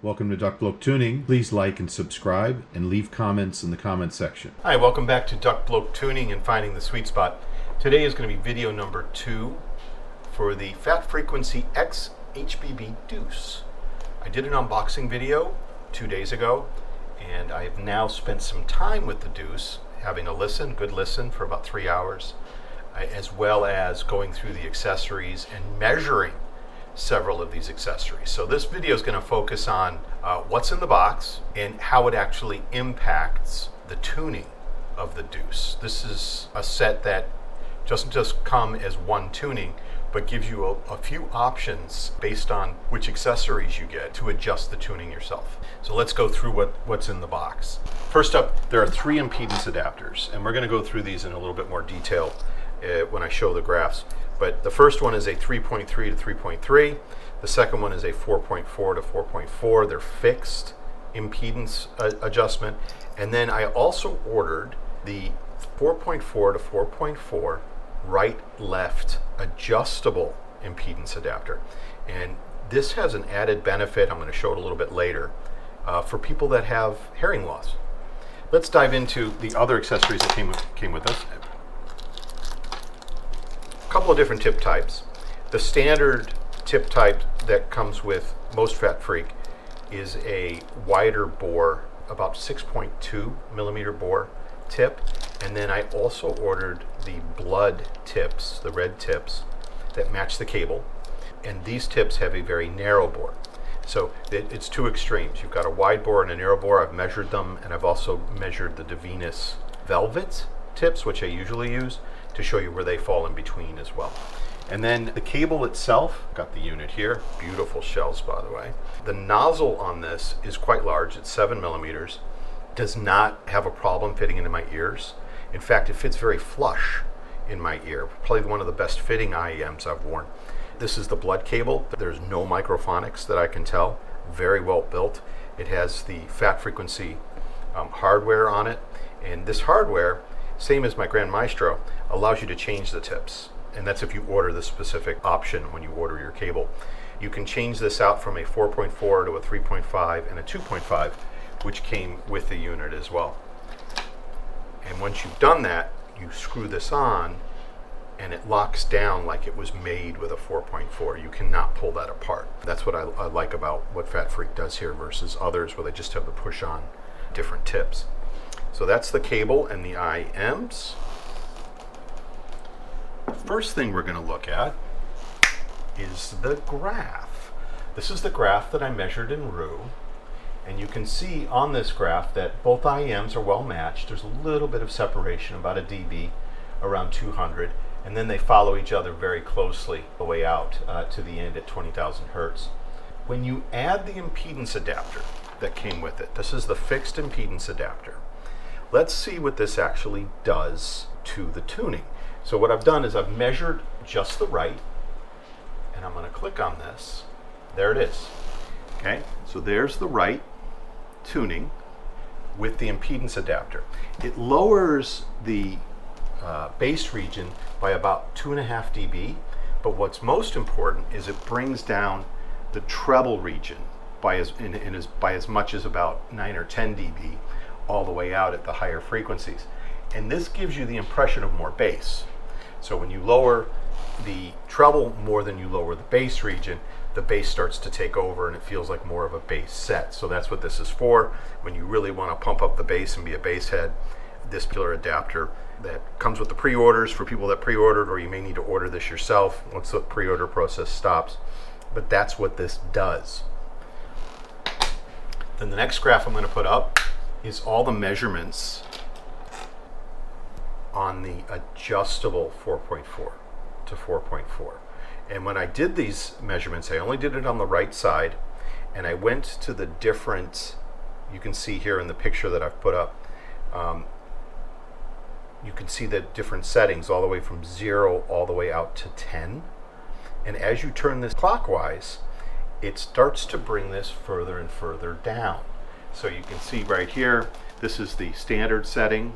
Welcome to Duck Bloke Tuning. Please like and subscribe and leave comments in the comment section. Hi, welcome back to Duck Bloke Tuning and Finding the Sweet Spot. Today is going to be video number 2 for the FATFreq X HBB Deuce. I did an unboxing video 2 days ago, and I have now spent some time with the Deuce, having a good listen for about 3 hours, as well as going through the accessories and measuring several of these accessories. So this video is going to focus on what's in the box and how it actually impacts the tuning of the Deuce. This is a set that doesn't just come as one tuning, but gives you a few options based on which accessories you get to adjust the tuning yourself. So let's go through what's in the box. First up, there are 3 impedance adapters, and we're going to go through these in a little bit more detail when I show the graphs. But the first one is a 3.3 to 3.3. The second one is a 4.4 to 4.4. They're fixed impedance adjustment. And then I also ordered the 4.4 to 4.4 right-left adjustable impedance adapter. And this has an added benefit, I'm going to show it a little bit later, for people that have hearing loss. Let's dive into the other accessories that came with us. Couple of different tip types. The standard tip type that comes with most FATFreq is a wider bore, about 6.2 millimeter bore tip. And then I also ordered the blood tips, the red tips, that match the cable. And these tips have a very narrow bore. So it's 2 extremes. You've got a wide bore and a narrow bore. I've measured them, and I've also measured the Venus velvet tips, which I usually use, to show you where they fall in between as well. And then the cable itself, got the unit here, beautiful shells by the way. The nozzle on this is quite large, it's 7 millimeters, does not have a problem fitting into my ears. In fact, it fits very flush in my ear, probably one of the best fitting IEMs I've worn. This is the blood cable, there's no microphonics that I can tell, very well built. It has the FATFreq hardware on it, and this hardware, same as my Grand Maestro, allows you to change the tips. And that's if you order the specific option when you order your cable. You can change this out from a 4.4 to a 3.5 and a 2.5, which came with the unit as well. And once you've done that, you screw this on and it locks down like it was made with a 4.4. You cannot pull that apart. That's what I like about what FATFreq does here versus others where they just have to push on different tips. So that's the cable and the IMs. First thing we're going to look at is the graph. This is the graph that I measured in Rue, and you can see on this graph that both IEMs are well matched. There's a little bit of separation, about a dB, around 200, and then they follow each other very closely the way out to the end at 20,000 hertz. When you add the impedance adapter that came with it, this is the fixed impedance adapter. Let's see what this actually does to the tuning. So what I've done is I've measured just the right, and I'm going to click on this. There it is. Okay, so there's the right tuning with the impedance adapter. It lowers the bass region by about 2.5 dB, but what's most important is it brings down the treble region by as much as about 9 or 10 dB all the way out at the higher frequencies. And this gives you the impression of more bass. So when you lower the treble more than you lower the bass region, the bass starts to take over and it feels like more of a bass set. So that's what this is for. When you really want to pump up the bass and be a bass head, this particular adapter that comes with the pre-orders for people that pre-ordered, or you may need to order this yourself once the pre-order process stops. But that's what this does. Then the next graph I'm going to put up is all the measurements on the adjustable 4.4 to 4.4. And when I did these measurements, I only did it on the right side, and I went to the different, you can see here in the picture that I've put up, you can see the different settings all the way from 0 all the way out to 10. And as you turn this clockwise, it starts to bring this further and further down. So you can see right here, this is the standard setting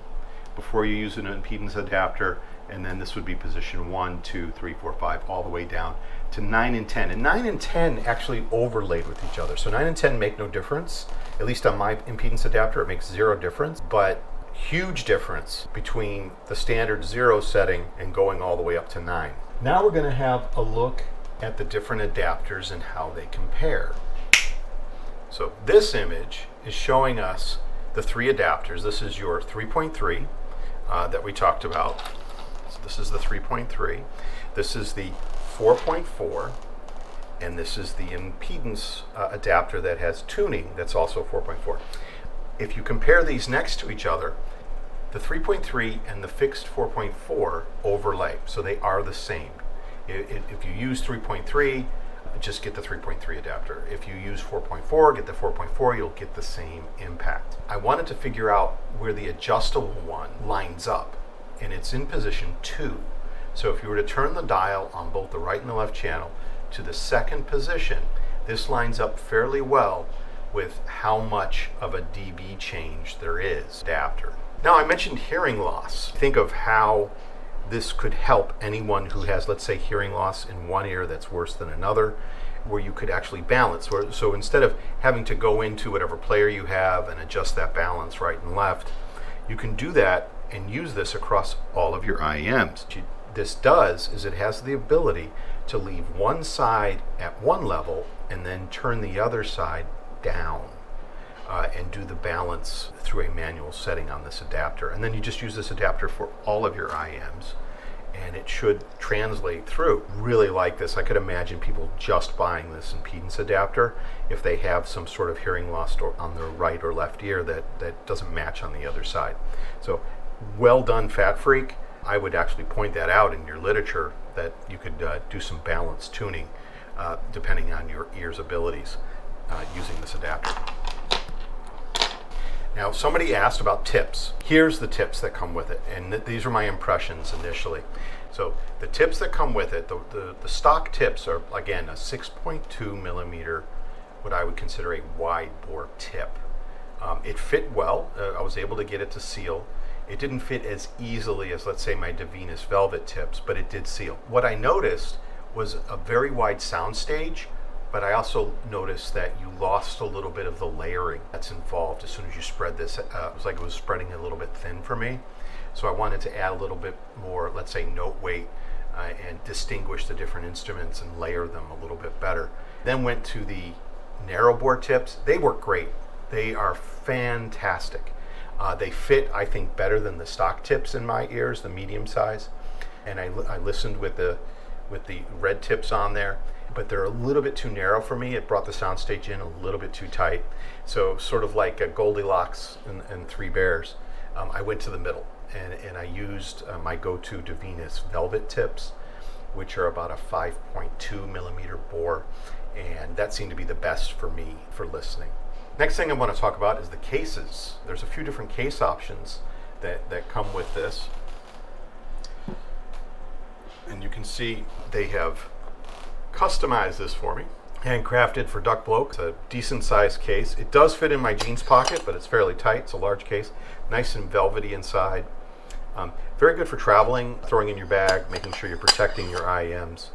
before you use an impedance adapter, and then this would be position 1, 2, 3, 4, 5, all the way down to 9 and 10. And 9 and 10 actually overlaid with each other. So 9 and 10 make no difference. At least on my impedance adapter, it makes zero difference. But huge difference between the standard 0 setting and going all the way up to 9. Now we're going to have a look at the different adapters and how they compare. So this image is showing us the 3 adapters. This is your 3.3 that we talked about. So this is the 3.3. This is the 4.4. And this is the impedance adapter that has tuning that's also 4.4. If you compare these next to each other, the 3.3 and the fixed 4.4 overlay, so they are the same. If you use 3.3, just get the 3.3 adapter. If you use 4.4, get the 4.4, you'll get the same impact. I wanted to figure out where the adjustable one lines up, and it's in position 2. So if you were to turn the dial on both the right and the left channel to the second position, this lines up fairly well with how much of a dB change there is adapter. Now I mentioned hearing loss. Think of how this could help anyone who has, let's say, hearing loss in one ear that's worse than another, where you could actually balance. So instead of having to go into whatever player you have and adjust that balance right and left, you can do that and use this across all of your IEMs. What this does is it has the ability to leave one side at one level and then turn the other side down and do the balance through a manual setting on this adapter. And then you just use this adapter for all of your IEMs and it should translate through. Really like this. I could imagine people just buying this impedance adapter if they have some sort of hearing loss on their right or left ear that doesn't match on the other side. So well done, FATFreq. I would actually point that out in your literature that you could do some balance tuning depending on your ear's abilities using this adapter. Now, somebody asked about tips. Here's the tips that come with it, and these are my impressions initially. So the tips that come with it, the stock tips are, again, a 6.2 millimeter, what I would consider a wide bore tip. It fit well. I was able to get it to seal. It didn't fit as easily as, let's say, my Venus Velvet tips, but it did seal. What I noticed was a very wide sound stage, but I also noticed that you lost a little bit of the layering that's involved as soon as you spread this. It was like it was spreading a little bit thin for me. So I wanted to add a little bit more, let's say, note weight and distinguish the different instruments and layer them a little bit better. Then went to the narrow bore tips. They work great. They are fantastic. They fit, I think, better than the stock tips in my ears, the medium size. And I listened with the red tips on there, but they're a little bit too narrow for me. It brought the soundstage in a little bit too tight. So sort of like a Goldilocks and Three Bears, I went to the middle and I used my go-to Venus Velvet tips, which are about a 5.2 millimeter bore, and that seemed to be the best for me for listening. Next thing I want to talk about is the cases. There's a few different case options that come with this. And you can see they have customized this for me. Handcrafted for Duck Bloke. It's a decent sized case. It does fit in my jeans pocket, but it's fairly tight. It's a large case. Nice and velvety inside. Very good for traveling, throwing in your bag, making sure you're protecting your IEMs,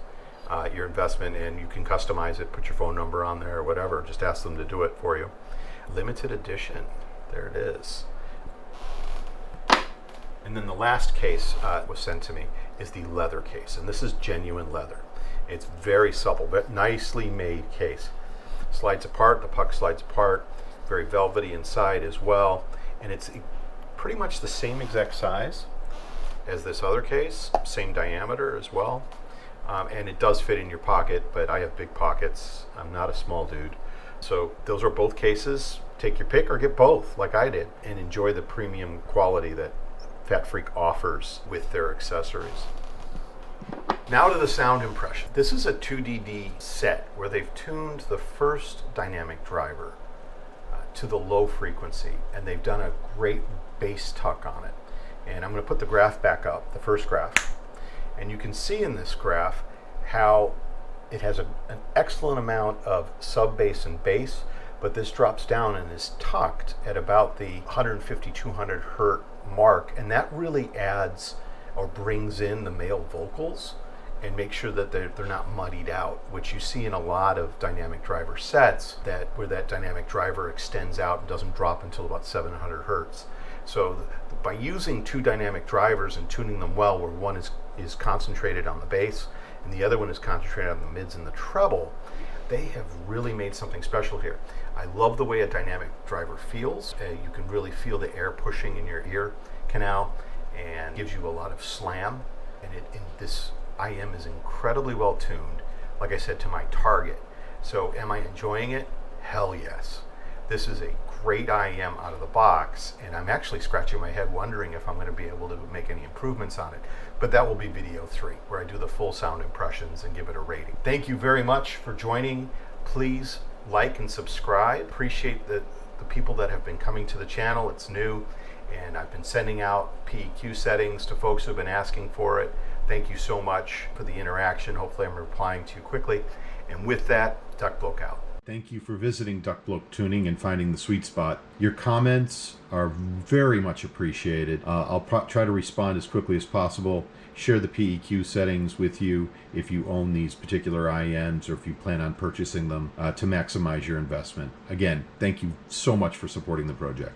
your investment, and you can customize it, put your phone number on there or whatever. Just ask them to do it for you. Limited edition. There it is. And then the last case was sent to me is the leather case, and this is genuine leather. It's very supple, but nicely made case. Slides apart, the puck slides apart, very velvety inside as well, and it's pretty much the same exact size as this other case, same diameter as well, and it does fit in your pocket, but I have big pockets. I'm not a small dude. So those are both cases. Take your pick or get both, like I did, and enjoy the premium quality that FATFreq offers with their accessories. Now to the sound impression. This is a 2DD set where they've tuned the first dynamic driver to the low frequency, and they've done a great bass tuck on it. And I'm going to put the graph back up, the first graph, and you can see in this graph how it has an excellent amount of sub bass and bass, but this drops down and is tucked at about the 150-200 hertz mark, and that really adds or brings in the male vocals and make sure that they're not muddied out, which you see in a lot of dynamic driver sets, where that dynamic driver extends out and doesn't drop until about 700 hertz. So by using two dynamic drivers and tuning them well, where one is concentrated on the bass and the other one is concentrated on the mids and the treble, they have really made something special here. I love the way a dynamic driver feels. You can really feel the air pushing in your ear canal and gives you a lot of slam. And this IM is incredibly well tuned, like I said, to my target. So am I enjoying it? Hell yes. This is a great IM out of the box, and I'm actually scratching my head wondering if I'm going to be able to make any improvements on it. But that will be video 3, where I do the full sound impressions and give it a rating. Thank you very much for joining. Please like and subscribe. Appreciate the people that have been coming to the channel. It's new, and I've been sending out PEQ settings to folks who have been asking for it. Thank you so much for the interaction. Hopefully I'm replying to you quickly. And with that, Duck Bloke out. Thank you for visiting Duck Bloke Tuning and finding the sweet spot. Your comments are very much appreciated. I'll try to respond as quickly as possible. Share the PEQ settings with you if you own these particular IMs or if you plan on purchasing them to maximize your investment. Again, thank you so much for supporting the project.